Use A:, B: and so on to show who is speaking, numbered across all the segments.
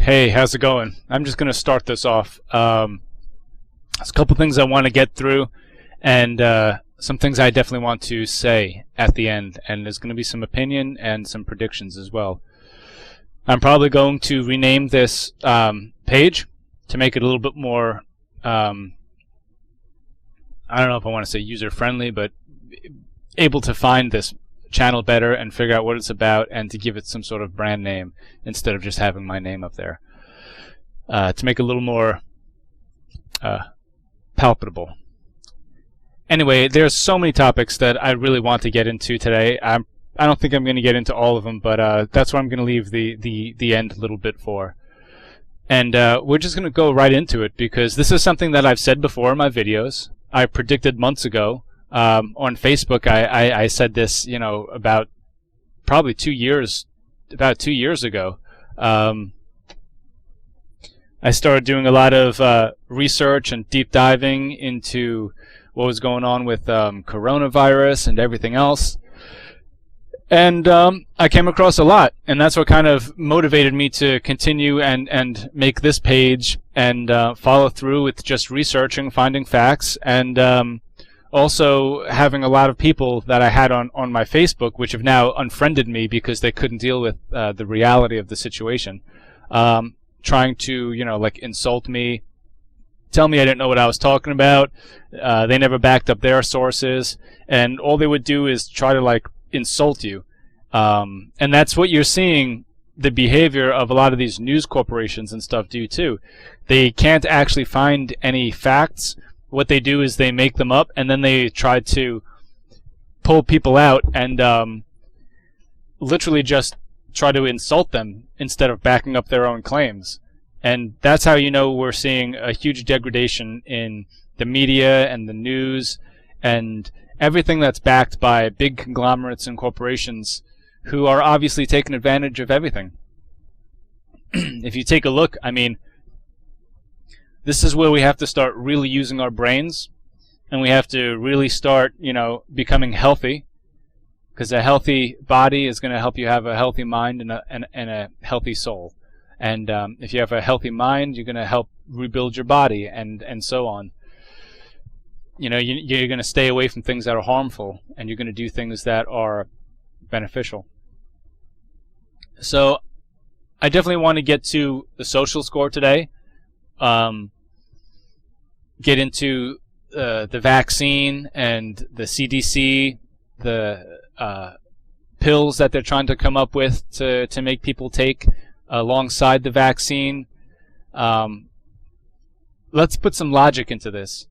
A: Hey, how's it going? I'm just going to start this off. There's a couple things I want to get through, and some things I definitely want to say at the end, and there's going to be some opinion and some predictions as well. I'm probably going to rename this page to make it a little bit more, I don't know if I want to say user-friendly, but able to find this channel better and figure out what it's about and to give it some sort of brand name instead of just having my name up there, to make it a little more palpable. Anyway, there's so many topics that I really want to get into today. I don't think I'm going to get into all of them, but that's what I'm going to leave the end a little bit for. And we're just going to go right into it, because this is something that I've said before in my videos. I predicted months ago. On Facebook, I said this, you know, about probably 2 years ago. I started doing a lot of research and deep diving into what was going on with coronavirus and everything else. And I came across a lot, and that's what kind of motivated me to continue and make this page and follow through with just researching, finding facts, and also having a lot of people that I had on my Facebook, which have now unfriended me because they couldn't deal with the reality of the situation, trying to, you know, like, insult me, tell me I didn't know what I was talking about. They never backed up their sources, and all they would do is try to, like, insult you. And that's what you're seeing the behavior of a lot of these news corporations and stuff do too. They can't actually find any facts. What they do is they make them up, and then they try to pull people out and literally just try to insult them instead of backing up their own claims. And that's how you know we're seeing a huge degradation in the media and the news and everything that's backed by big conglomerates and corporations who are obviously taking advantage of everything. If you take a look, I mean, this is where we have to start really using our brains, and we have to really start, you know, becoming healthy, because a healthy body is going to help you have a healthy mind and a healthy soul. And if you have a healthy mind, you're going to help rebuild your body, and so on. You know, you're going to stay away from things that are harmful, and you're going to do things that are beneficial. So I definitely want to get to the social score today. Get into the vaccine and the CDC, the pills that they're trying to come up with to make people take alongside the vaccine. Let's put some logic into this.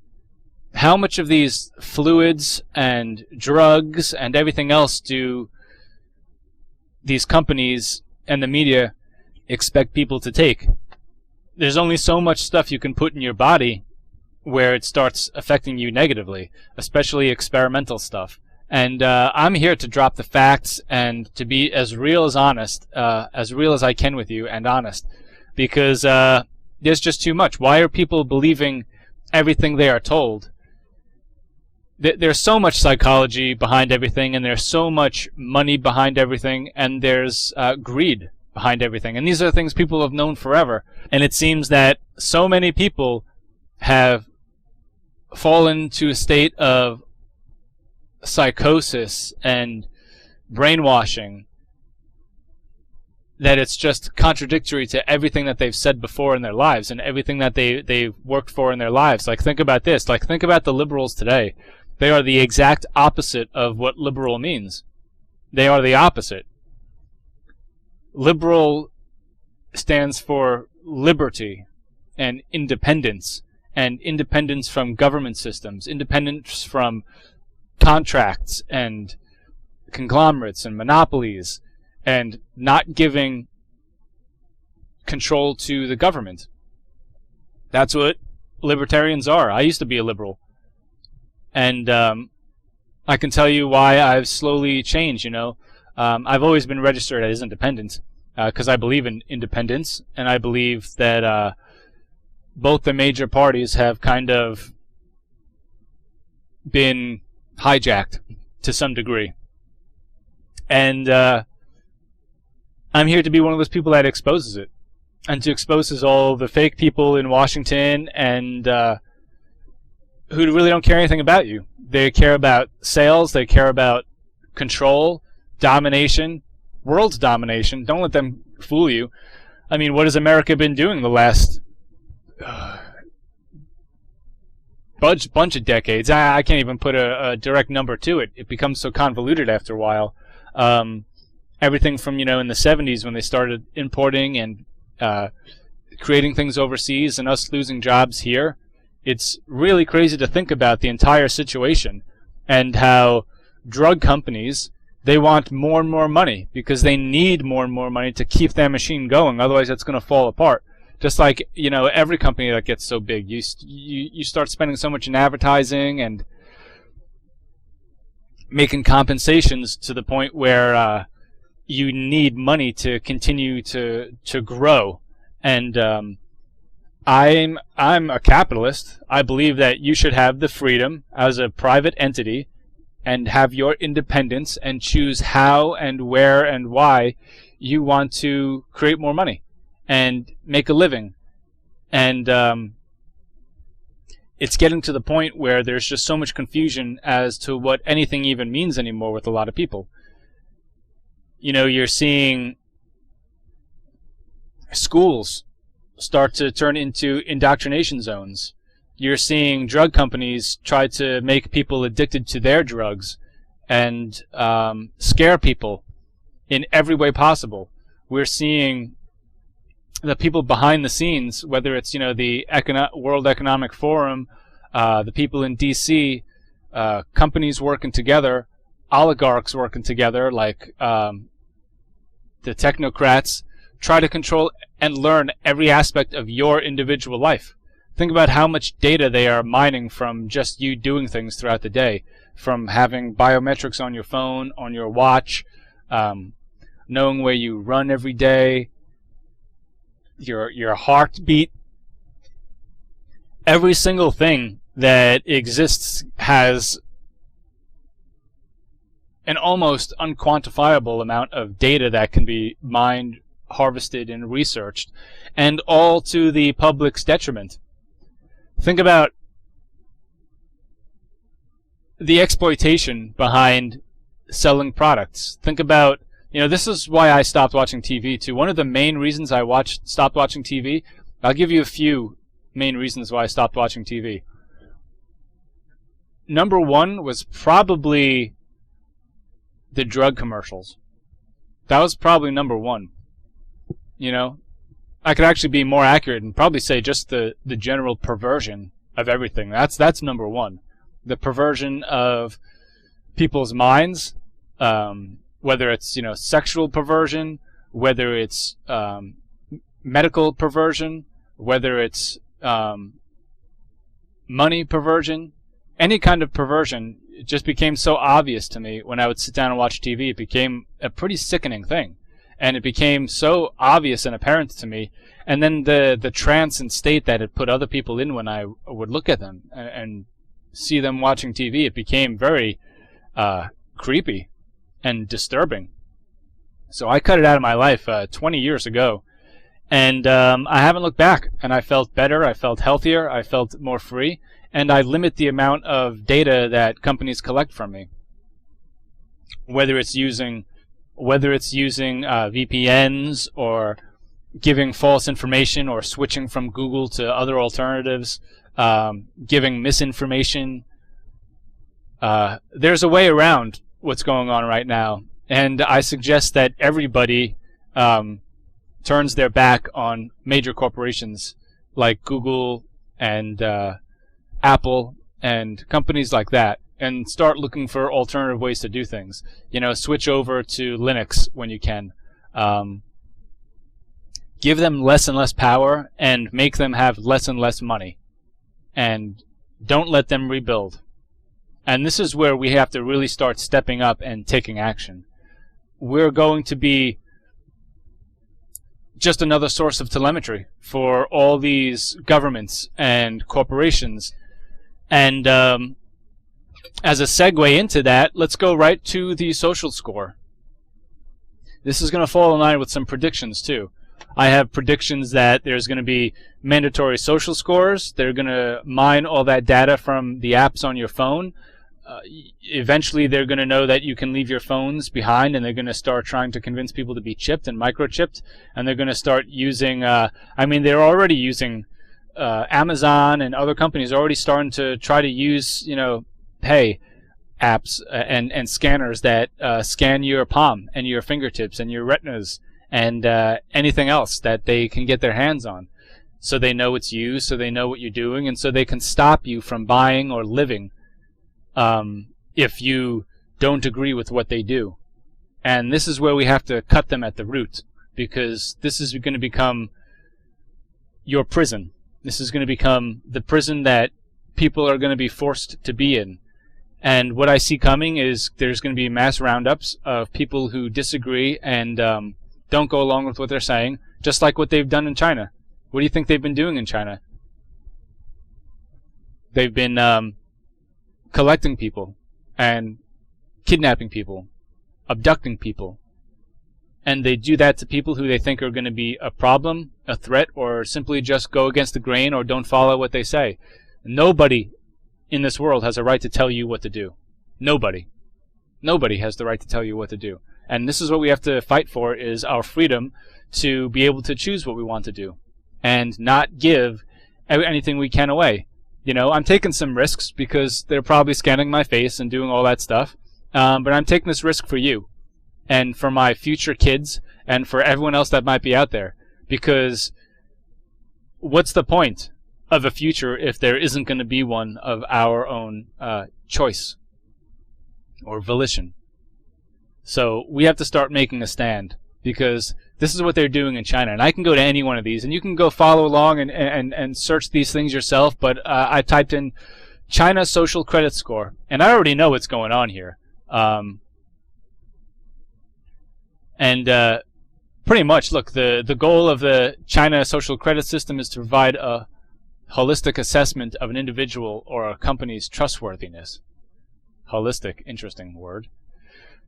A: How much of these fluids and drugs and everything else do these companies and the media expect people to take? There's only so much stuff you can put in your body where it starts affecting you negatively, especially experimental stuff. And I'm here to drop the facts and to be as real as honest, as real as I can with you, and honest, because there's just too much. Why are people believing everything they are told? There's so much psychology behind everything, and there's so much money behind everything, and there's greed behind everything. And these are things people have known forever. And it seems that so many people have fallen to a state of psychosis and brainwashing that it's just contradictory to everything that they've said before in their lives and everything that they've worked for in their lives. Like, think about this. Like, think about the liberals today. They are the exact opposite of what liberal means. They are the opposite. Liberal stands for liberty and independence from government systems, independence from contracts and conglomerates and monopolies, and not giving control to the government. That's what libertarians are. I used to be a liberal, and I can tell you why I've slowly changed. You know, I've always been registered as independent because I believe in independence, and I believe that both the major parties have kind of been hijacked to some degree. And I'm here to be one of those people that exposes it. and to expose all the fake people in Washington and who really don't care anything about you. They care about sales, they care about control, domination, world domination. Don't let them fool you. I mean, what has America been doing the last bunch of decades? I can't even put a direct number to it. It becomes so convoluted after a while. Everything from, in the 70s when they started importing and creating things overseas and us losing jobs here. It's really crazy to think about the entire situation and how drug companies, they want more and more money because they need more and more money to keep that machine going. Otherwise, it's going to fall apart. Just like, every company that gets so big, you start spending so much in advertising and making compensations to the point where you need money to continue to grow. And I'm a capitalist. I believe that you should have the freedom as a private entity and have your independence and choose how and where and why you want to create more money and make a living. And it's getting to the point where there's just so much confusion as to what anything even means anymore with a lot of people. You're seeing schools start to turn into indoctrination zones. You're seeing drug companies try to make people addicted to their drugs and scare people in every way possible. We're seeing the people behind the scenes, whether it's the World Economic Forum, the people in D.C., companies working together, oligarchs working together, like the technocrats, try to control and learn every aspect of your individual life. Think about how much data they are mining from just you doing things throughout the day, from having biometrics on your phone, on your watch, knowing where you run every day, your heartbeat. Every single thing that exists has an almost unquantifiable amount of data that can be mined, harvested, and researched, and all to the public's detriment. Think about the exploitation behind selling products. Think about, this is why I stopped watching TV too. One of the main reasons I stopped watching TV, I'll give you a few main reasons why I stopped watching TV. Number one was probably the drug commercials. That was probably number one. I could actually be more accurate and probably say just the general perversion of everything. That's number one. The perversion of people's minds, whether it's sexual perversion, whether it's medical perversion, whether it's money perversion, any kind of perversion. It just became so obvious to me when I would sit down and watch TV. It became a pretty sickening thing. And it became so obvious and apparent to me. And then the trance and state that it put other people in when I would look at them and see them watching TV, it became very creepy and disturbing. So I cut it out of my life 20 years ago. And I haven't looked back. And I felt better. I felt healthier. I felt more free. And I limit the amount of data that companies collect from me. Whether it's using VPNs or giving false information or switching from Google to other alternatives, giving misinformation. There's a way around what's going on right now, and I suggest that everybody turns their back on major corporations like Google and Apple and companies like that, and start looking for alternative ways to do things. Switch over to Linux when you can. Give them less and less power and make them have less and less money. And don't let them rebuild. And this is where we have to really start stepping up and taking action. We're going to be just another source of telemetry for all these governments and corporations. And as a segue into that, let's go right to the social score. This is going to fall in line with some predictions too. I have predictions that there's going to be mandatory social scores. They're going to mine all that data from the apps on your phone. Eventually, they're going to know that you can leave your phones behind, and they're going to start trying to convince people to be chipped and microchipped. And they're going to start using, they're already using Amazon and other companies are already starting to try to use, pay apps and scanners that scan your palm and your fingertips and your retinas and anything else that they can get their hands on. So they know it's you, so they know what you're doing, and so they can stop you from buying or living if you don't agree with what they do. And this is where we have to cut them at the root, because this is going to become your prison. This is going to become the prison that people are going to be forced to be in. And what I see coming is there's going to be mass roundups of people who disagree and don't go along with what they're saying, just like what they've done in China. What do you think they've been doing in China? They've been collecting people and kidnapping people, abducting people. And they do that to people who they think are going to be a problem, a threat, or simply just go against the grain or don't follow what they say. Nobody in this world has a right to tell you what to do. Nobody. Nobody has the right to tell you what to do. And this is what we have to fight for, is our freedom to be able to choose what we want to do and not give anything we can away. I'm taking some risks because they're probably scanning my face and doing all that stuff. But I'm taking this risk for you and for my future kids and for everyone else that might be out there. Because what's the point of a future if there isn't going to be one of our own choice or volition? So we have to start making a stand, because this is what they're doing in China. And I can go to any one of these, and you can go follow along and search these things yourself. But I typed in China social credit score, and I already know what's going on here. Pretty much, look, the goal of the China social credit system is to provide a holistic assessment of an individual or a company's trustworthiness. Holistic, interesting word.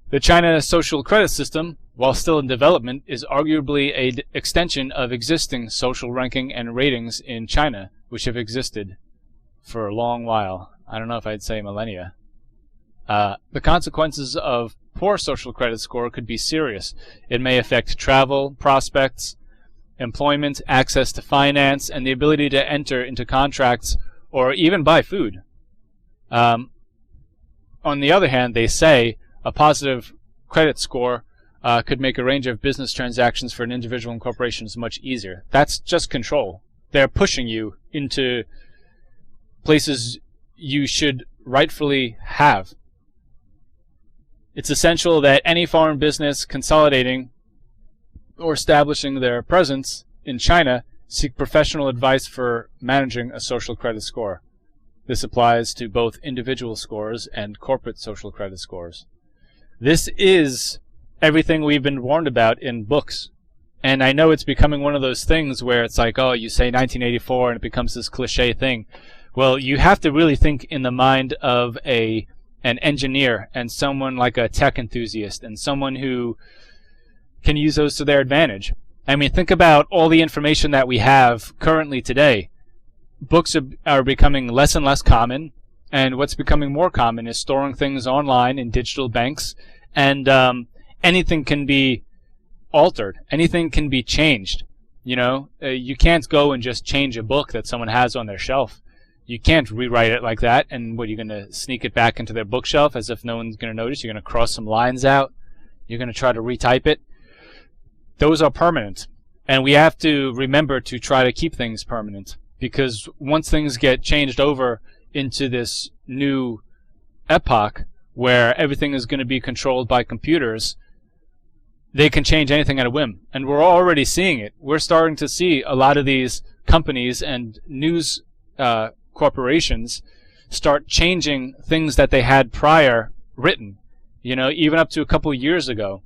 A: The China social credit system, while still in development, is arguably an extension of existing social ranking and ratings in China, which have existed for a long while. I don't know if I'd say millennia. The consequences of poor social credit score could be serious. It may affect travel, prospects, employment, access to finance, and the ability to enter into contracts or even buy food. On the other hand, they say a positive credit score could make a range of business transactions for an individual and corporations much easier. That's just control. They're pushing you into places you should rightfully have. It's essential that any foreign business consolidating or establishing their presence in China seek professional advice for managing a social credit score. This applies to both individual scores and corporate social credit scores. This is everything we've been warned about in books. And I know it's becoming one of those things where it's like, oh, you say 1984 and it becomes this cliche thing. Well, you have to really think in the mind of an engineer and someone like a tech enthusiast and someone who can use those to their advantage. I mean, think about all the information that we have currently today. Books are becoming less and less common. And what's becoming more common is storing things online in digital banks, and anything can be altered. Anything can be changed. You can't go and just change a book that someone has on their shelf. You can't rewrite it like that, and what, you're going to sneak it back into their bookshelf as if no one's going to notice? You're going to cross some lines out? You're going to try to retype it? Those are permanent, and we have to remember to try to keep things permanent, because once things get changed over into this new epoch where everything is going to be controlled by computers, they can change anything at a whim. And we're already seeing it. We're starting to see a lot of these companies and news corporations start changing things that they had prior written, even up to a couple of years ago.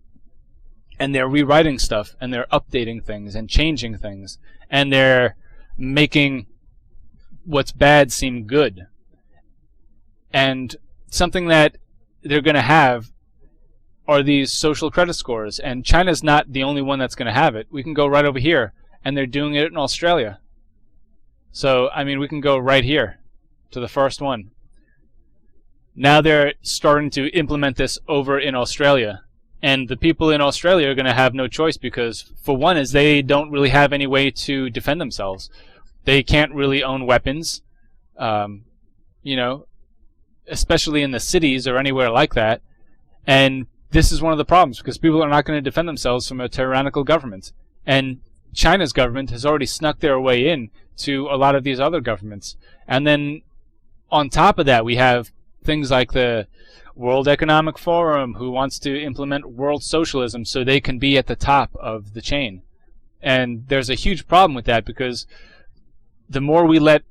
A: And they're rewriting stuff, and they're updating things and changing things, and they're making what's bad seem good. And something that they're going to have are these social credit scores, and China's not the only one that's going to have it. We can go right over here, and they're doing it in Australia. So, I mean, we can go right here to the first one. Now they're starting to implement this over in Australia. And the people in Australia are going to have no choice because, for one, is they don't really have any way to defend themselves. They can't really own weapons, you know, especially in the cities or anywhere like that. And this is one of the problems because people are not going to defend themselves from a tyrannical government. And China's government has already snuck their way in to a lot of these other governments. And then on top of that, we have things like the World Economic Forum, who wants to implement world socialism so they can be at the top of the chain. And there's a huge problem with that because the more we let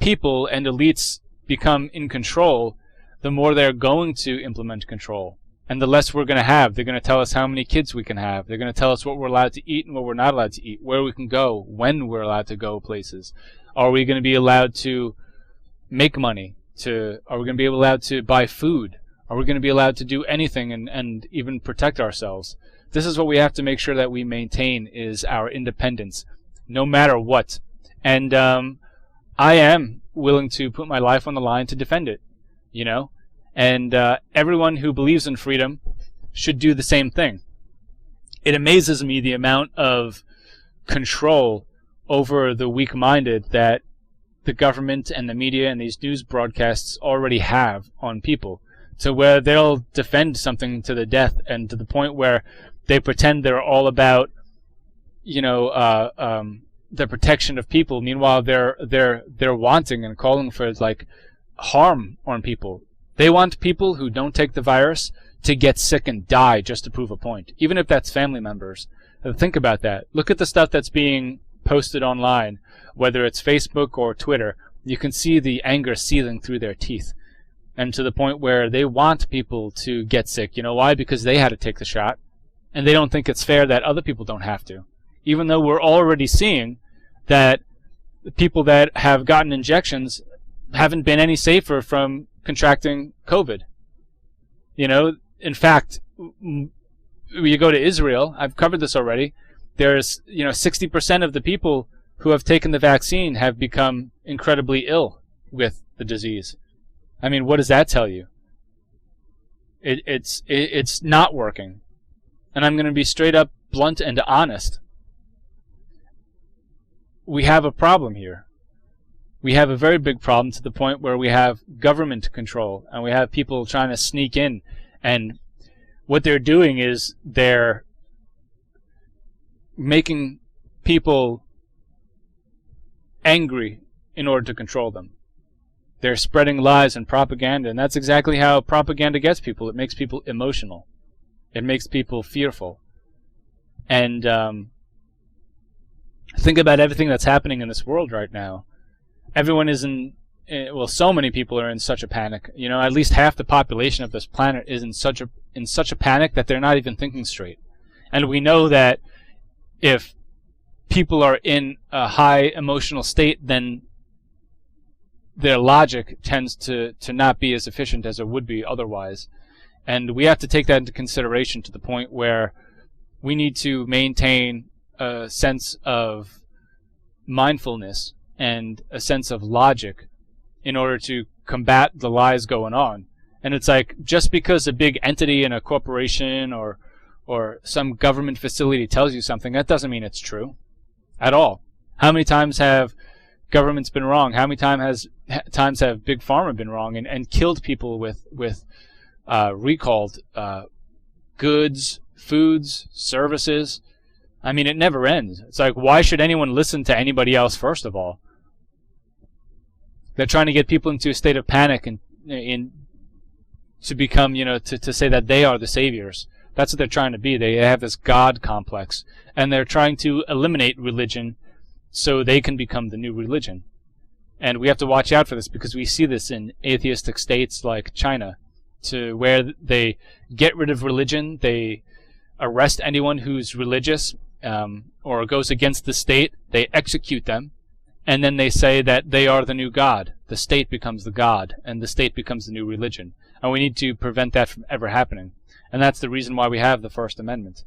A: people and elites become in control, the more they're going to implement control. And the less we're going to have. They're going to tell us how many kids we can have. They're going to tell us what we're allowed to eat and what we're not allowed to eat, where we can go, when we're allowed to go places. Are we going to be allowed to make money? Are we going to be allowed to buy food? Are we going to be allowed to do anything and even protect ourselves? This is what we have to make sure that we maintain, is our independence, no matter what. And I am willing to put my life on the line to defend it, you know? And everyone who believes in freedom should do the same thing. It amazes me the amount of control over the weak-minded that the government and the media and these news broadcasts already have on people, to where they'll defend something to the death, and to the point where they pretend they're all about, you know, the protection of people. Meanwhile, they're wanting and calling for like harm on people. They want people who don't take the virus to get sick and die just to prove a point, even if that's family members. Think about that. Look at the stuff that's being posted online, whether it's Facebook or Twitter. You can see the anger seething through their teeth, and to the point where they want people to get sick. You know why? Because they had to take the shot, and they don't think it's fair that other people don't have to. Even though we're already seeing that the people that have gotten injections haven't been any safer from contracting COVID. You know, in fact, you go to Israel, I've covered this already, there's, you know, 60% of the people who have taken the vaccine have become incredibly ill with the disease. I mean, what does that tell you? It's not working. And I'm going to be straight up blunt and honest. We have a problem here. We have a very big problem, to the point where we have government control and we have people trying to sneak in, and what they're doing is they're making people angry in order to control them. They're spreading lies and propaganda, and that's exactly how propaganda gets people. It makes people emotional. It makes people fearful. And think about everything that's happening in this world right now. Everyone is well, so many people are in such a panic. You know, at least half the population of this planet is in such a panic that they're not even thinking straight. And we know that if people are in a high emotional state, then their logic tends to not be as efficient as it would be otherwise. And we have to take that into consideration, to the point where we need to maintain a sense of mindfulness and a sense of logic in order to combat the lies going on. And it's like, just because a big entity in a corporation or some government facility tells you something, that doesn't mean it's true at all. How many times have governments been wrong? How many times have Big Pharma been wrong and killed people with recalled goods, foods, services? I mean, it never ends. It's like, why should anyone listen to anybody else, first of all? They're trying to get people into a state of panic and to become, you know, to say that they are the saviors. That's what they're trying to be. They have this God complex, and they're trying to eliminate religion so they can become the new religion. And we have to watch out for this, because we see this in atheistic states like China, to where they get rid of religion, they arrest anyone who's religious or goes against the state, they execute them, and then they say that they are the new God. The state becomes the God, and the state becomes the new religion. And we need to prevent that from ever happening. And that's the reason why we have the First Amendment.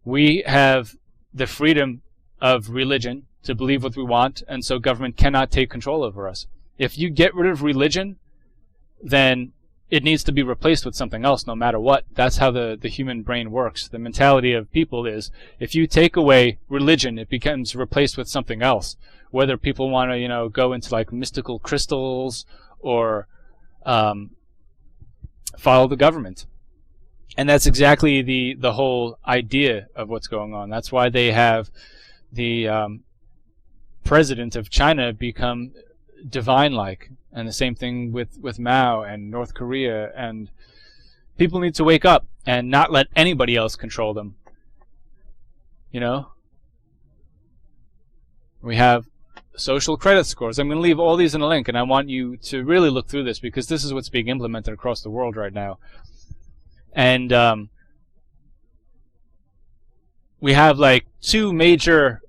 A: We have the freedom of religion to believe what we want, and so government cannot take control over us. If you get rid of religion, then it needs to be replaced with something else no matter what. That's how the human brain works. The mentality of people is, if you take away religion, it becomes replaced with something else. Whether people want to, go into like mystical crystals or follow the government. And that's exactly the whole idea of what's going on. That's why they have the president of China become divine-like, and the same thing with Mao and North Korea. And people need to wake up and not let anybody else control them. We have social credit scores. I'm going to leave all these in a link, and I want you to really look through this, because this is what's being implemented across the world right now. And we have like two major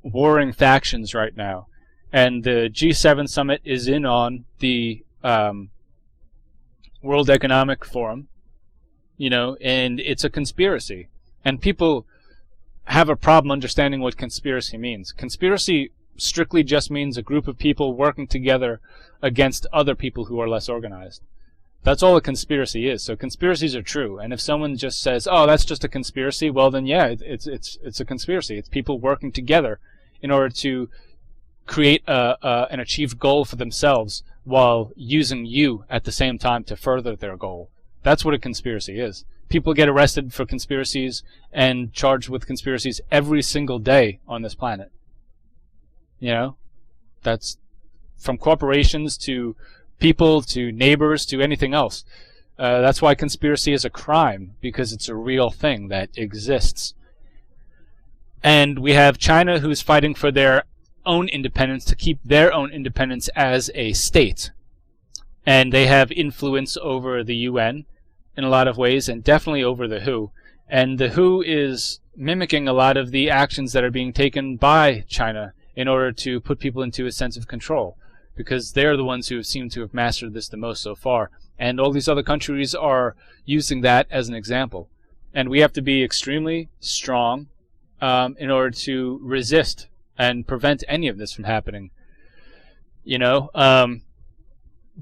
A: warring factions right now. And the G7 summit is in on the World Economic Forum, and it's a conspiracy. And people have a problem understanding what conspiracy means. Conspiracy strictly just means a group of people working together against other people who are less organized. That's all a conspiracy is. So conspiracies are true. And if someone just says, "Oh, that's just a conspiracy," well then yeah, it's a conspiracy. It's people working together in order to create an achieved goal for themselves while using you at the same time to further their goal. That's what a conspiracy is. People get arrested for conspiracies and charged with conspiracies every single day on this planet. That's from corporations to people to neighbors to anything else. That's why conspiracy is a crime, because it's a real thing that exists. And we have China, who's fighting for their own independence, to keep their own independence as a state. And they have influence over the UN in a lot of ways, and definitely over the WHO. And the WHO is mimicking a lot of the actions that are being taken by China in order to put people into a sense of control, because they're the ones who seem to have mastered this the most so far. And all these other countries are using that as an example. And we have to be extremely strong in order to resist and prevent any of this from happening.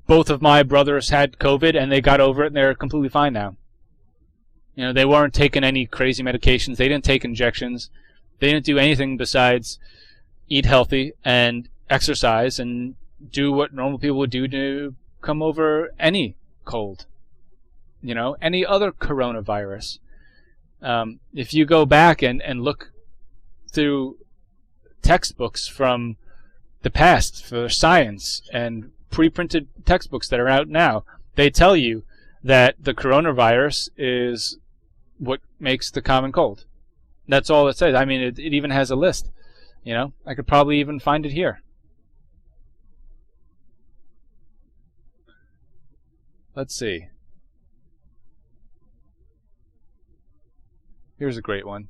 A: Both of my brothers had COVID and they got over it and they're completely fine now. They weren't taking any crazy medications. They didn't take injections. They didn't do anything besides eat healthy and exercise and do what normal people would do to come over any cold. Any other coronavirus. If you go back and look through textbooks from the past for science and pre-printed textbooks that are out now, they tell you that the coronavirus is what makes the common cold. That's all it says. I mean, it even has a list. I could probably even find it here. Let's see. Here's a great one.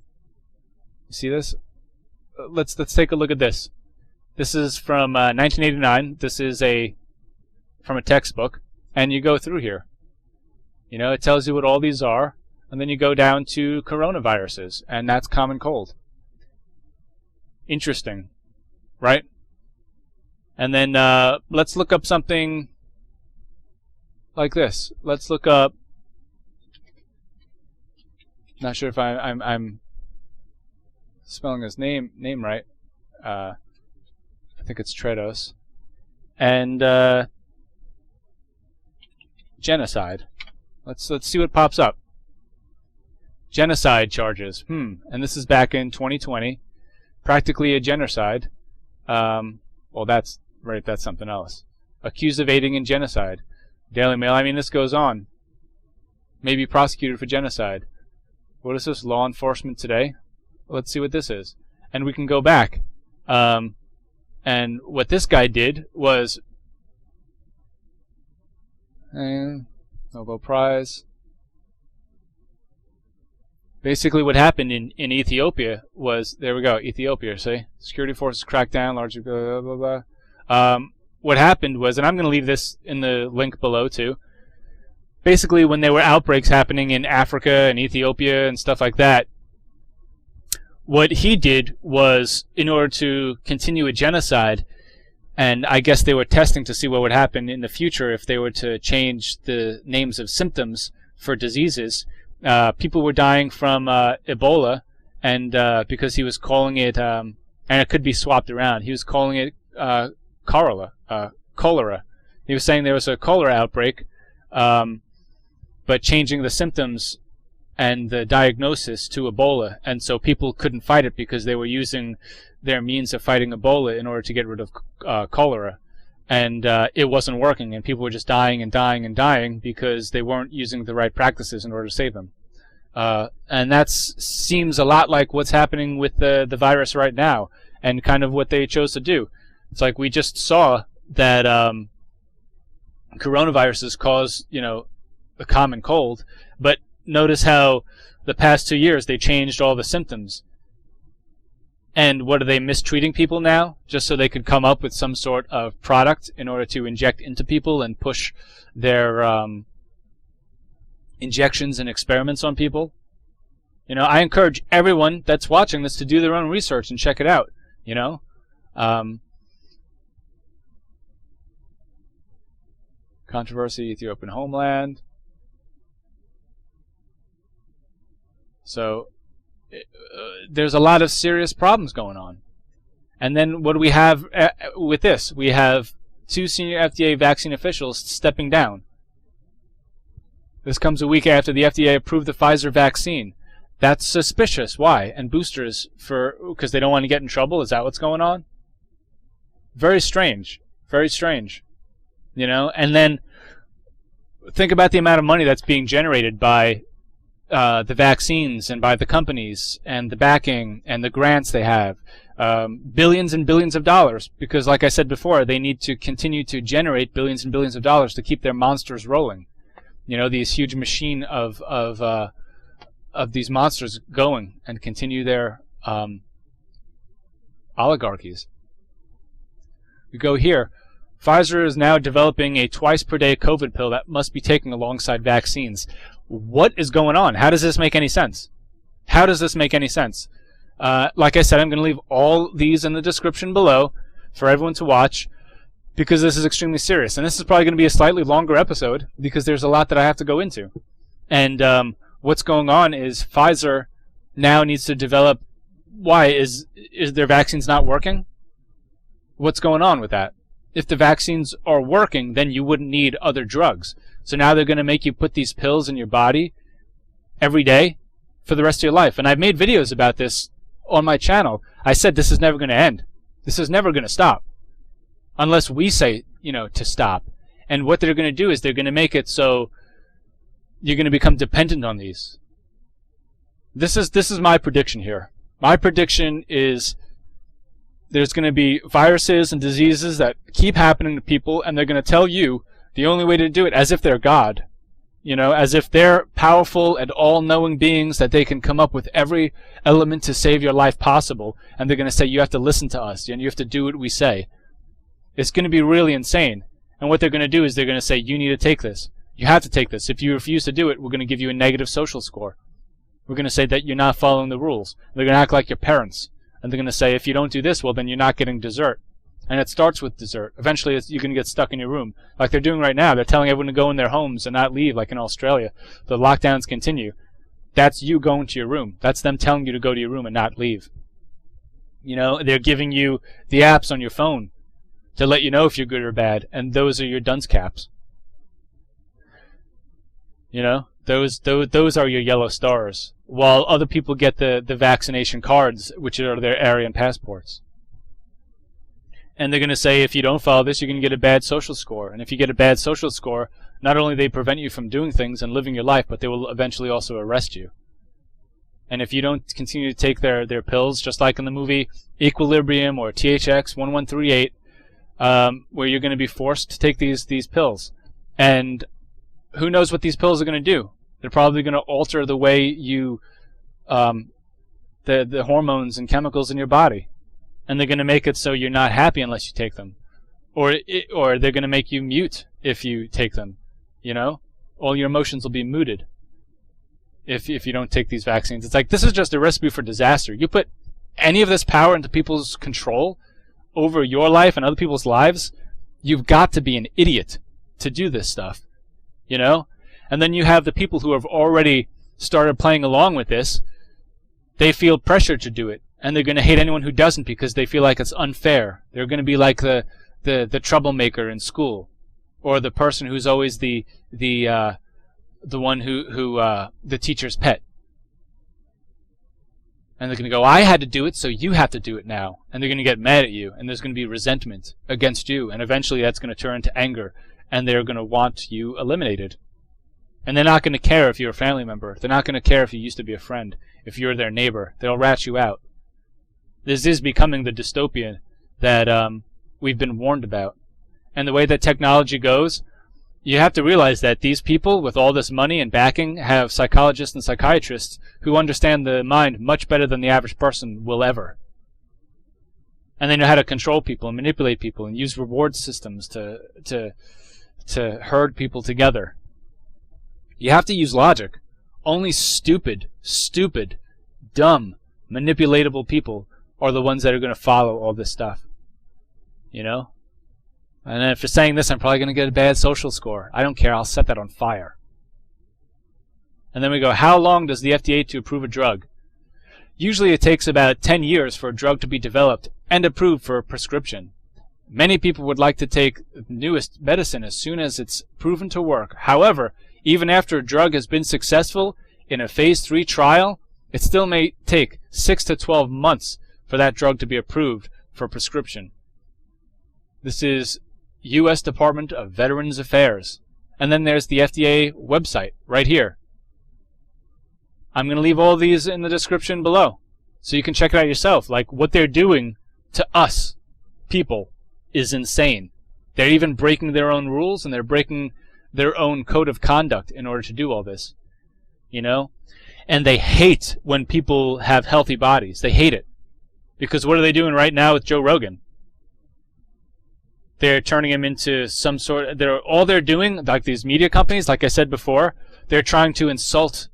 A: You see this? Let's take a look at this. This is from 1989. This is from a textbook, and you go through here. It tells you what all these are, and then you go down to coronaviruses, and that's common cold. Interesting, right? And then let's look up something like this. Let's look up. Not sure if I'm spelling his name right. I think it's Tedros. And genocide. Let's see what pops up. Genocide charges. And this is back in 2020. Practically a genocide. Well, that's right. That's something else. Accused of aiding in genocide. Daily Mail. I mean, this goes on. Maybe prosecuted for genocide. What is this? Law enforcement today? Let's see what this is. And we can go back. And what this guy did was Nobel Prize. Basically, what happened in Ethiopia was, there we go, Ethiopia, see? Security forces cracked down, largely blah, blah, blah. What happened was, and I'm going to leave this in the link below too, basically when there were outbreaks happening in Africa and Ethiopia and stuff like that, what he did was, in order to continue a genocide, and I guess they were testing to see what would happen in the future if they were to change the names of symptoms for diseases, people were dying from Ebola, and because he was calling it, and it could be swapped around, he was calling it cholera. He was saying there was a cholera outbreak, but changing the symptoms and the diagnosis to Ebola, and so people couldn't fight it because they were using their means of fighting Ebola in order to get rid of cholera. And it wasn't working, and people were just dying and dying and dying because they weren't using the right practices in order to save them. And that seems a lot like what's happening with the virus right now, and kind of what they chose to do. It's like we just saw that coronaviruses cause, a common cold, but notice how the past 2 years they changed all the symptoms. And what are they mistreating people now? Just so they could come up with some sort of product in order to inject into people and push their injections and experiments on people. I encourage everyone that's watching this to do their own research and check it out. Controversy, Ethiopian homeland. So there's a lot of serious problems going on. And then what do we have with this? We have 2 senior FDA vaccine officials stepping down. This comes a week after the FDA approved the Pfizer vaccine. That's suspicious. Why? And boosters because they don't want to get in trouble? Is that what's going on? Very strange. Very strange. And then think about the amount of money that's being generated by the vaccines and by the companies and the backing and the grants they have. Billions and billions of dollars, because like I said before, they need to continue to generate billions and billions of dollars to keep their monsters rolling. These huge machine of these monsters going and continue their oligarchies. We go here. Pfizer is now developing a twice-per-day COVID pill that must be taken alongside vaccines. What is going on? How does this make any sense? How does this make any sense? Like I said, I'm going to leave all these in the description below for everyone to watch, because this is extremely serious. And this is probably going to be a slightly longer episode because there's a lot that I have to go into. And what's going on is Pfizer now needs to develop... Why? Is their vaccines not working? What's going on with that? If the vaccines are working, then you wouldn't need other drugs. So now they're going to make you put these pills in your body every day for the rest of your life. And I've made videos about this on my channel. I said this is never going to end. This is never going to stop. Unless we say, to stop. And what they're going to do is they're going to make it so you're going to become dependent on these. This is my prediction here. My prediction is there's going to be viruses and diseases that keep happening to people, and they're going to tell you the only way to do it, as if they're God. As if they're powerful and all-knowing beings, that they can come up with every element to save your life possible, and they're going to say, you have to listen to us, and you have to do what we say. It's going to be really insane. And what they're going to do is they're going to say, you need to take this. You have to take this. If you refuse to do it, we're going to give you a negative social score. We're going to say that you're not following the rules. They're going to act like your parents. And they're going to say, if you don't do this, well, then you're not getting dessert. And it starts with dessert. Eventually, you're going to get stuck in your room. Like they're doing right now. They're telling everyone to go in their homes and not leave, like in Australia. The lockdowns continue. That's you going to your room. That's them telling you to go to your room and not leave. They're giving you the apps on your phone to let you know if you're good or bad. And those are your dunce caps. Those are your yellow stars. While other people get the vaccination cards, which are their Aryan passports. And they're going to say, if you don't follow this, you're going to get a bad social score. And if you get a bad social score, not only they prevent you from doing things and living your life, but they will eventually also arrest you. And if you don't continue to take their pills, just like in the movie Equilibrium or THX 1138, where you're going to be forced to take these pills. And who knows what these pills are going to do? They're probably going to alter the way you the hormones and chemicals in your body, and they're going to make it so you're not happy unless you take them, or they're going to make you mute if you take them. You know, all your emotions will be muted if you don't take these vaccines. It's like, this is just a recipe for disaster. You put any of this power into people's control over your life and other people's lives, you've got to be an idiot to do this stuff, you know? And then you have the people who have already started playing along with this. They feel pressure to do it, and they're going to hate anyone who doesn't because they feel like it's unfair. They're going to be like the troublemaker in school, or the person who's always the one who the teacher's pet. And they're going to go, I had to do it, so you have to do it now. And they're going to get mad at you, and there's going to be resentment against you, and eventually that's going to turn into anger, and they're going to want you eliminated. And they're not going to care if you're a family member. They're not going to care if you used to be a friend, if you're their neighbor. They'll rat you out. This is becoming the dystopia that we've been warned about. And the way that technology goes, you have to realize that these people with all this money and backing have psychologists and psychiatrists who understand the mind much better than the average person will ever. And they know how to control people and manipulate people and use reward systems to herd people together. You have to use logic. Only stupid, dumb, manipulatable people are the ones that are going to follow all this stuff. You know? And then if you're saying this, I'm probably going to get a bad social score. I don't care. I'll set that on fire. And then we go, how long does the FDA to approve a drug? Usually it takes about 10 years for a drug to be developed and approved for a prescription. Many people would like to take the newest medicine as soon as it's proven to work. However, even after a drug has been successful in a phase 3 trial, it still may take 6 to 12 months for that drug to be approved for prescription. This is U.S. Department of Veterans Affairs. And then there's the FDA website right here. I'm going to leave all these in the description below so you can check it out yourself. Like, what they're doing to us people is insane. They're even breaking their own rules, and they're breaking their own code of conduct in order to do all this. You know? And they hate when people have healthy bodies. They hate it. Because what are they doing right now with Joe Rogan? They're turning him into some sort of... all they're doing, like these media companies, like I said before, they're trying to insult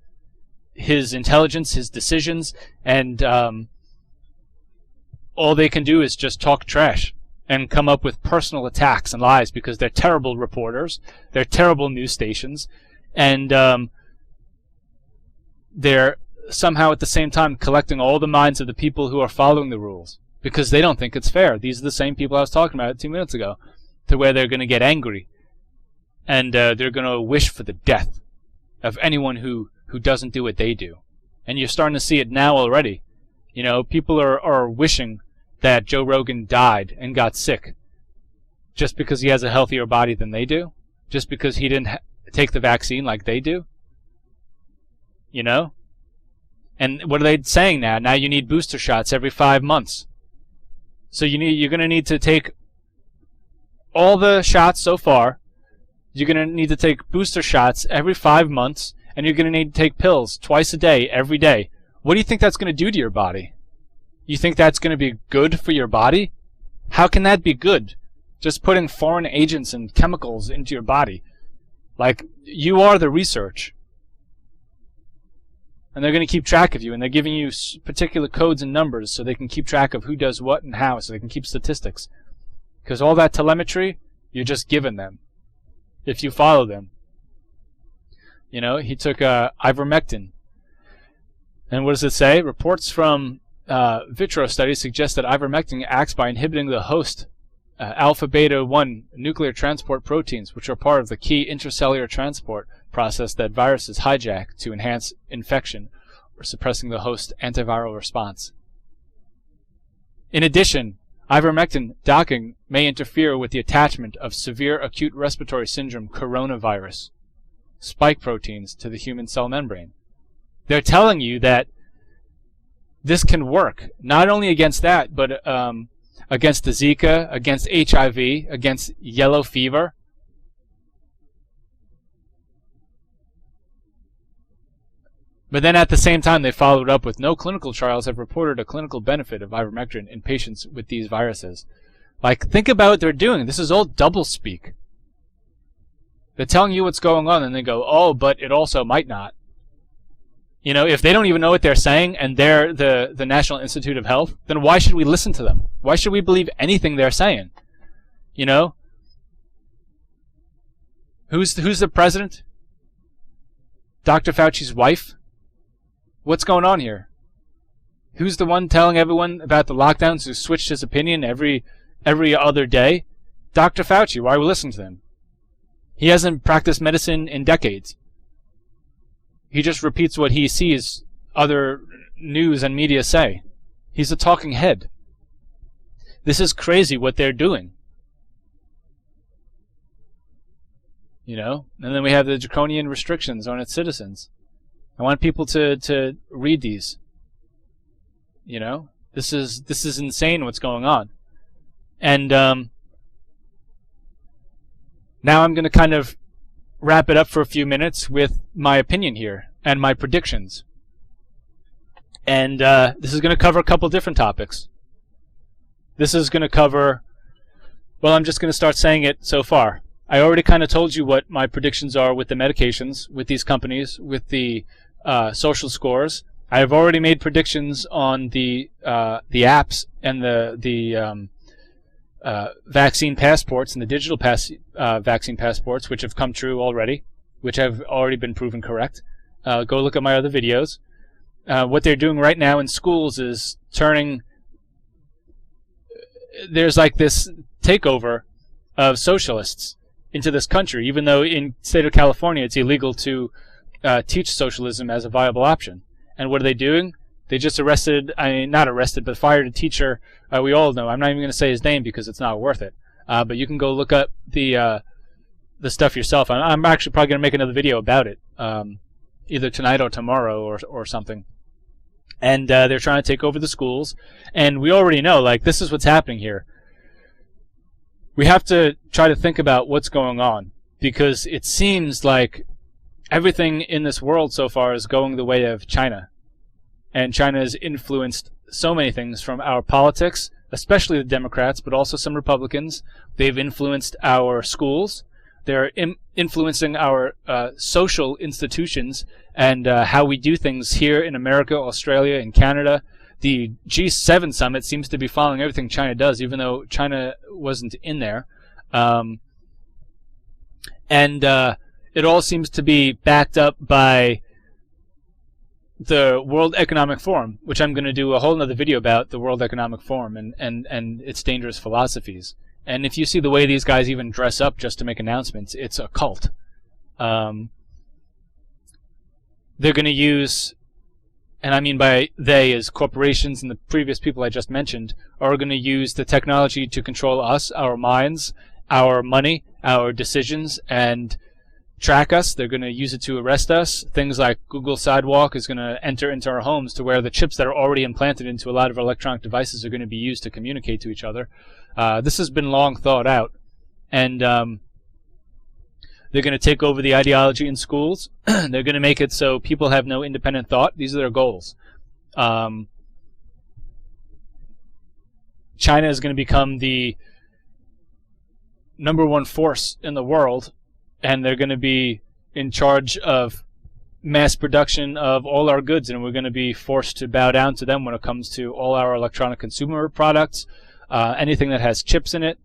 A: his intelligence, his decisions, and all they can do is just talk trash and come up with personal attacks and lies because they're terrible reporters, they're terrible news stations, and they're somehow at the same time collecting all the minds of the people who are following the rules because they don't think it's fair. These are the same people I was talking about 2 minutes ago, to where they're going to get angry and they're going to wish for the death of anyone who doesn't do what they do. And you're starting to see it now already. You know, people are wishing that Joe Rogan died and got sick just because he has a healthier body than they do, just because he didn't take the vaccine like they do. You know? And what are they saying now? Now you need booster shots every 5 months. So you're going to need to take all the shots so far. You're going to need to take booster shots every 5 months, and you're going to need to take pills twice a day, every day. What do you think that's going to do to your body? You think that's going to be good for your body? How can that be good? Just putting foreign agents and chemicals into your body. Like, you are the research. And they're going to keep track of you, and they're giving you particular codes and numbers so they can keep track of who does what and how, so they can keep statistics. Because all that telemetry, you're just giving them if you follow them. You know, he took Ivermectin. And what does it say? Reports from vitro studies suggest that Ivermectin acts by inhibiting the host alpha-beta-1 nuclear transport proteins, which are part of the key intracellular transport process that viruses hijack to enhance infection or suppressing the host antiviral response. In addition, ivermectin docking may interfere with the attachment of severe acute respiratory syndrome coronavirus spike proteins to the human cell membrane. They're telling you that this can work not only against that, but against the Zika, against HIV, against yellow fever. But then at the same time, they followed up with no clinical trials have reported a clinical benefit of ivermectin in patients with these viruses. Like, think about what they're doing. This is all doublespeak. They're telling you what's going on, and they go, oh, but it also might not. You know, if they don't even know what they're saying, and they're the National Institute of Health, then why should we listen to them? Why should we believe anything they're saying? You know? Who's the president? Dr. Fauci's wife? What's going on here? Who's the one telling everyone about the lockdowns who switched his opinion every other day? Dr. Fauci. Why are we listening to him? He hasn't practiced medicine in decades. He just repeats what he sees other news and media say. He's a talking head. This is crazy what they're doing. You know? And then we have the draconian restrictions on its citizens. I want people to read these. You know? This is insane what's going on. And now I'm going to kind of wrap it up for a few minutes with my opinion here and my predictions. And this is going to cover a couple different topics. This is going to cover, well, I'm just going to start saying it so far. I already kind of told you what my predictions are with the medications, with these companies, with the social scores. I have already made predictions on the apps and the vaccine passports and the digital vaccine passports, which have come true already, which have already been proven correct. Go look at my other videos. What they're doing right now in schools is turning... There's like this takeover of socialists into this country, even though in the state of California it's illegal to teach socialism as a viable option. And what are they doing? They just arrested, not arrested, but fired a teacher we all know. I'm not even going to say his name because it's not worth it. But you can go look up the stuff yourself. I'm actually probably going to make another video about it, either tonight or tomorrow or something. And they're trying to take over the schools. And we already know, like, this is what's happening here. We have to try to think about what's going on, because it seems like everything in this world so far is going the way of China. And China has influenced so many things from our politics, especially the Democrats, but also some Republicans. They've influenced our schools. They're influencing our social institutions and how we do things here in America, Australia, and Canada. The G7 summit seems to be following everything China does, even though China wasn't in there. It all seems to be backed up by the World Economic Forum, which I'm going to do a whole other video about, the World Economic Forum and its dangerous philosophies. And if you see the way these guys even dress up just to make announcements, it's a cult. They're going to use, and I mean by they as corporations and the previous people I just mentioned, are going to use the technology to control us, our minds, our money, our decisions, and track us. They're going to use it to arrest us. Things like Google Sidewalk is going to enter into our homes, to where the chips that are already implanted into a lot of electronic devices are going to be used to communicate to each other. This has been long thought out. And they're going to take over the ideology in schools. They're going to make it so people have no independent thought. These are their goals. China is going to become the #1 force in the world, and they're going to be in charge of mass production of all our goods, and we're going to be forced to bow down to them when it comes to all our electronic consumer products, anything that has chips in it,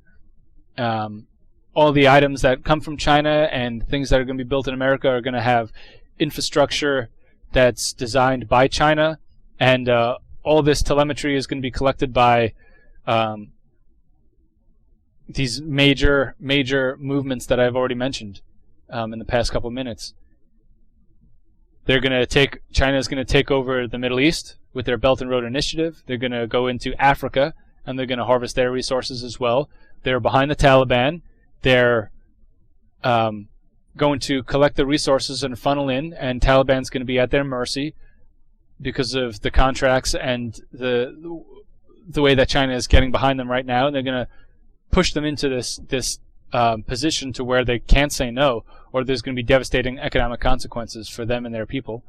A: all the items that come from China and things that are going to be built in America are going to have infrastructure that's designed by China, and all this telemetry is going to be collected by these major movements that I've already mentioned in the past couple minutes. China is going to take over the Middle East with their Belt and Road Initiative. They're going to go into Africa, and they're going to harvest their resources as well. They're behind the Taliban. They're going to collect the resources and funnel in, and Taliban's going to be at their mercy because of the contracts and the way that China is getting behind them right now. And they're going to push them into this position to where they can't say no, or there's going to be devastating economic consequences for them and their people.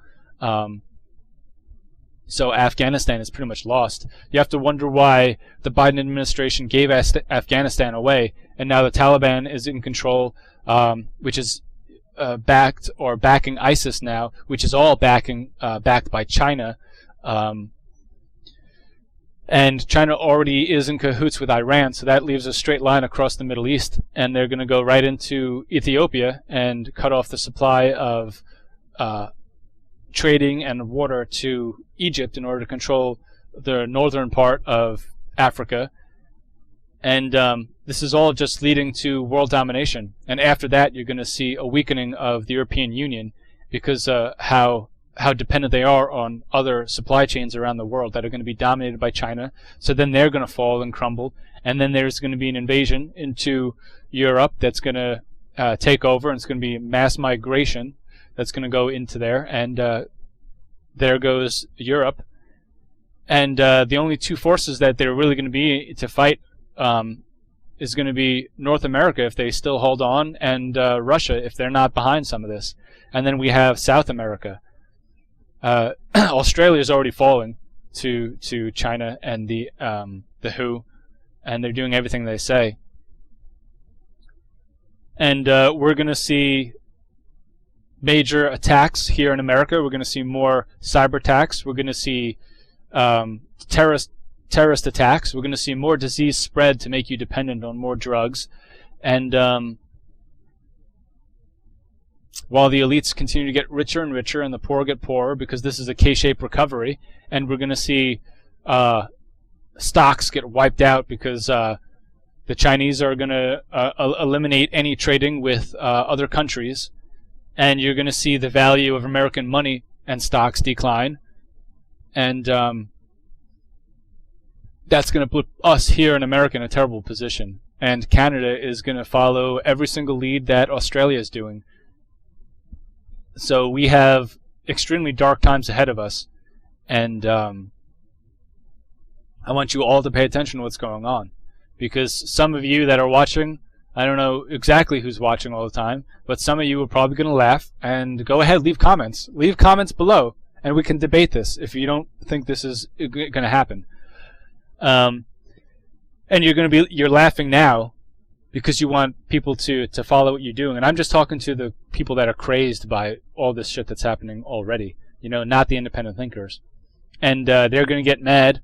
A: So Afghanistan is pretty much lost. You have to wonder why the Biden administration gave Afghanistan away, and now the Taliban is in control, which is backing ISIS now, which is all backed by China. And China already is in cahoots with Iran, so that leaves a straight line across the Middle East, and they're going to go right into Ethiopia and cut off the supply of trading and water to Egypt in order to control the northern part of Africa. And this is all just leading to world domination. And after that, you're going to see a weakening of the European Union, because how dependent they are on other supply chains around the world that are going to be dominated by China. So then they're going to fall and crumble, and then there's going to be an invasion into Europe that's going to take over, and it's going to be mass migration that's going to go into there, and there goes Europe. And the only two forces that they're really going to be to fight is going to be North America if they still hold on, and Russia if they're not behind some of this. And then we have South America. Australia is already falling to China and the WHO, and they're doing everything they say. And we're going to see major attacks here in America. We're going to see more cyber attacks. We're going to see terrorist attacks. We're going to see more disease spread to make you dependent on more drugs. And while the elites continue to get richer and richer and the poor get poorer, because this is a K-shaped recovery, and we're going to see stocks get wiped out because the Chinese are going to eliminate any trading with other countries, and you're going to see the value of American money and stocks decline, and that's going to put us here in America in a terrible position. And Canada is going to follow every single lead that Australia is doing. So we have extremely dark times ahead of us, and I want you all to pay attention to what's going on, because some of you that are watching, I don't know exactly who's watching all the time, but some of you are probably going to laugh, and go ahead, leave comments below, and we can debate this if you don't think this is going to happen. And you're laughing now because you want people to follow what you're doing. And I'm just talking to the people that are crazed by all this shit that's happening already, not the independent thinkers. And they're going to get mad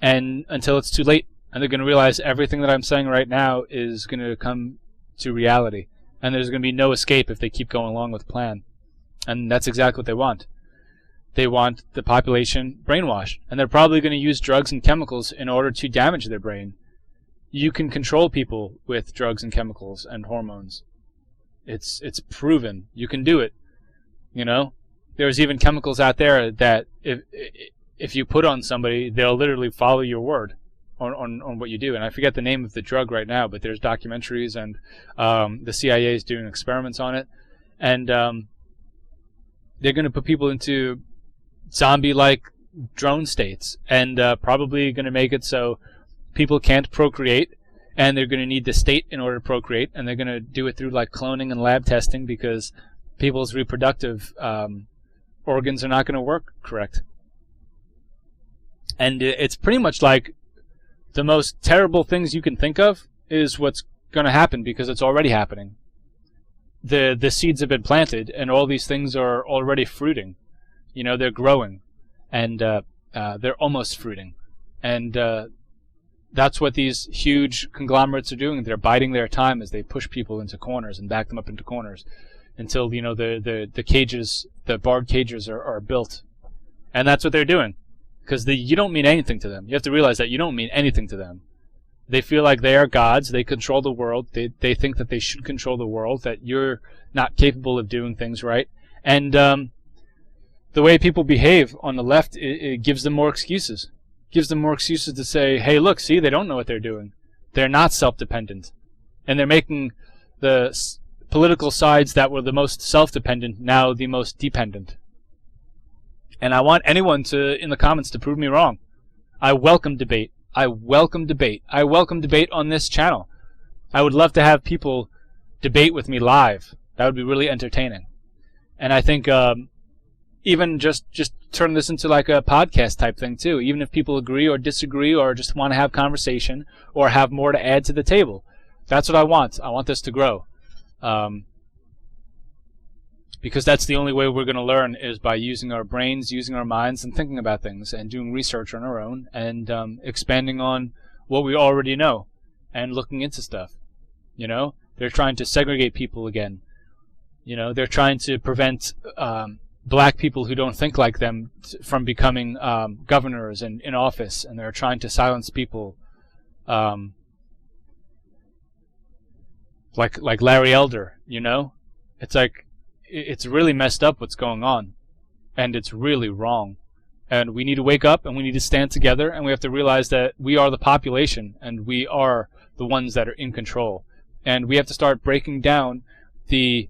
A: and until it's too late, and they're going to realize everything that I'm saying right now is going to come to reality, and there's going to be no escape if they keep going along with the plan. And that's exactly what they want. They want the population brainwashed, and they're probably going to use drugs and chemicals in order to damage their brain. You can control people with drugs and chemicals and hormones. It's proven. You can do it. There's even chemicals out there that if you put on somebody, they'll literally follow your word on what you do. And I forget the name of the drug right now, but there's documentaries, and the CIA is doing experiments on it. And they're going to put people into zombie-like drone states, and probably going to make it so people can't procreate, and they're going to need the state in order to procreate, and they're going to do it through like cloning and lab testing, because people's reproductive organs are not going to work correct. And it's pretty much like the most terrible things you can think of is what's going to happen, because it's already happening. The seeds have been planted, and all these things are already fruiting. They're growing, and they're almost fruiting. And that's what these huge conglomerates are doing. They're biding their time as they push people into corners and back them up into corners until the cages, the barred cages are built. And that's what they're doing, because you don't mean anything to them. You have to realize that you don't mean anything to them. They feel like they are gods. They control the world. They think that they should control the world, that you're not capable of doing things right. And the way people behave on the left, it gives them more excuses. Gives them more excuses to say, hey, look, see, they don't know what they're doing. They're not self-dependent. And they're making the political sides that were the most self-dependent now the most dependent. And I want anyone in the comments to prove me wrong. I welcome debate. I welcome debate. I welcome debate on this channel. I would love to have people debate with me live. That would be really entertaining. And I think even just turn this into like a podcast type thing too. Even if people agree or disagree or just want to have conversation or have more to add to the table. That's what I want. I want this to grow. Because that's the only way we're going to learn, is by using our brains, using our minds, and thinking about things, and doing research on our own, and expanding on what we already know, and looking into stuff. You know, they're trying to segregate people again. You know, they're trying to prevent black people who don't think like them from becoming governors and in office, and they're trying to silence people like Larry Elder. You know, it's like, it's really messed up what's going on, and it's really wrong, and we need to wake up, and we need to stand together, and we have to realize that we are the population, and we are the ones that are in control, and we have to start breaking down the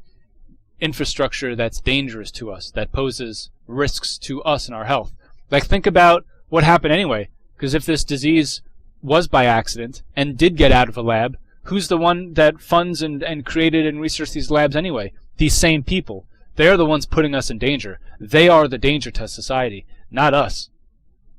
A: infrastructure that's dangerous to us, that poses risks to us and our health. Like, think about what happened anyway, because if this disease was by accident and did get out of a lab, who's the one that funds and created and researched these labs anyway? These same people. They're the ones putting us in danger. They are the danger to society, not us.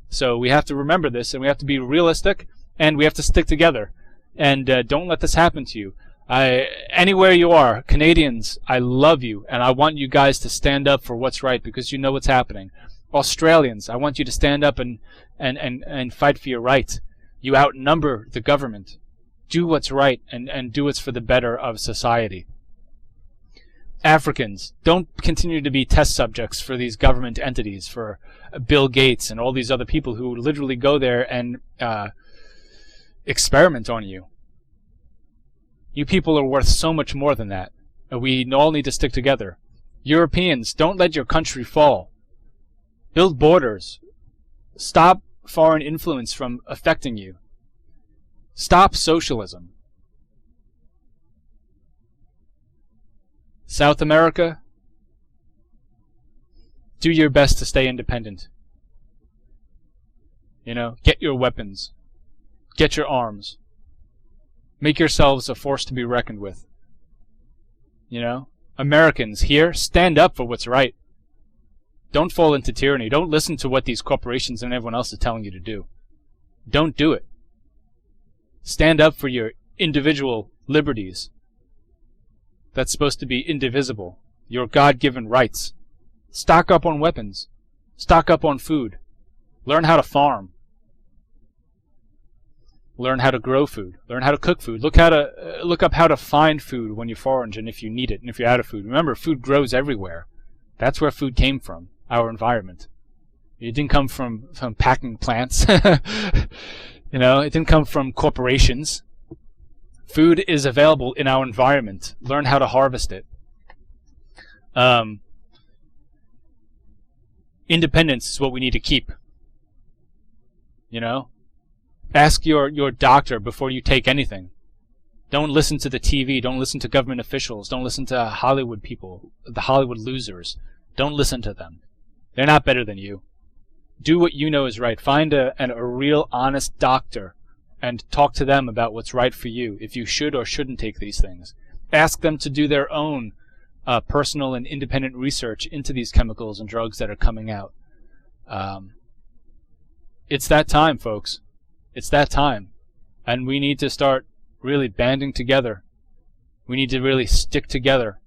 A: So we have to remember this, and we have to be realistic, and we have to stick together. And don't let this happen to you. Anywhere you are, Canadians, I love you, and I want you guys to stand up for what's right, because you know what's happening. Australians, I want you to stand up and fight for your right. You outnumber the government. Do what's right, and do what's for the better of society. Africans, don't continue to be test subjects for these government entities, for Bill Gates and all these other people who literally go there and experiment on you. You people are worth so much more than that. We all need to stick together. Europeans, don't let your country fall. Build borders. Stop foreign influence from affecting you. Stop socialism. South America, do your best to stay independent. You know, get your weapons. Get your arms. Make yourselves a force to be reckoned with. You know, Americans here, stand up for what's right. Don't fall into tyranny. Don't listen to what these corporations and everyone else is telling you to do. Don't do it. Stand up for your individual liberties. That's supposed to be indivisible. Your God-given rights. Stock up on weapons. Stock up on food. Learn how to farm. Learn how to grow food. Learn how to cook food. Look up how to find food when you forage and if you need it and if you're out of food. Remember, food grows everywhere. That's where food came from, our environment. It didn't come from packing plants. You know, it didn't come from corporations. Food is available in our environment. Learn how to harvest it. Independence is what we need to keep. You know? Ask your doctor before you take anything. Don't listen to the TV. Don't listen to government officials. Don't listen to Hollywood people, the Hollywood losers. Don't listen to them. They're not better than you. Do what you know is right. Find a real, honest doctor and talk to them about what's right for you, if you should or shouldn't take these things. Ask them to do their own personal and independent research into these chemicals and drugs that are coming out. It's that time, folks. It's that time. And we need to start really banding together. We need to really stick together.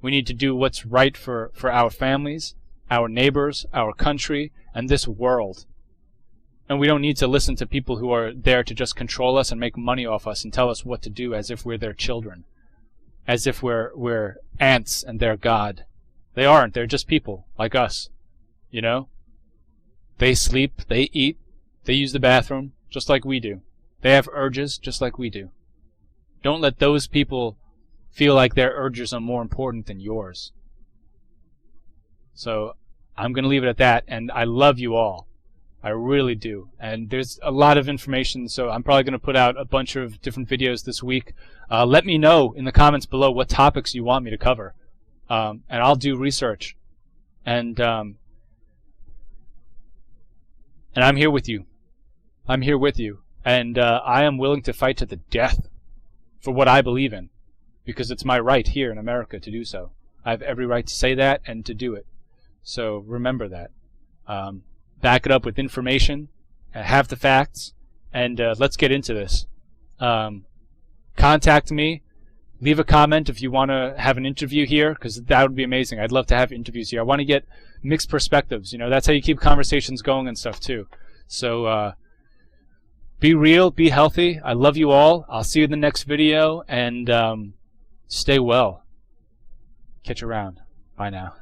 A: We need to do what's right for our families, our neighbors, our country, and this world. And we don't need to listen to people who are there to just control us and make money off us and tell us what to do as if we're their children. As if we're ants and they're God. They aren't. They're just people like us. You know? They sleep, they eat, they use the bathroom just like we do. They have urges just like we do. Don't let those people feel like their urges are more important than yours. So I'm going to leave it at that, and I love you all. I really do. And there's a lot of information, so I'm probably going to put out a bunch of different videos this week. Let me know in the comments below what topics you want me to cover, and I'll do research. And I'm here with you. I'm here with you. And I am willing to fight to the death for what I believe in, because it's my right here in America to do so. I have every right to say that and to do it. So remember that. Back it up with information, have the facts, and let's get into this. Contact me. Leave a comment if you want to have an interview here, because that would be amazing. I'd love to have interviews here. I want to get mixed perspectives. You know, that's how you keep conversations going and stuff too. So be real, be healthy. I love you all. I'll see you in the next video, and stay well. Catch you around. Bye now.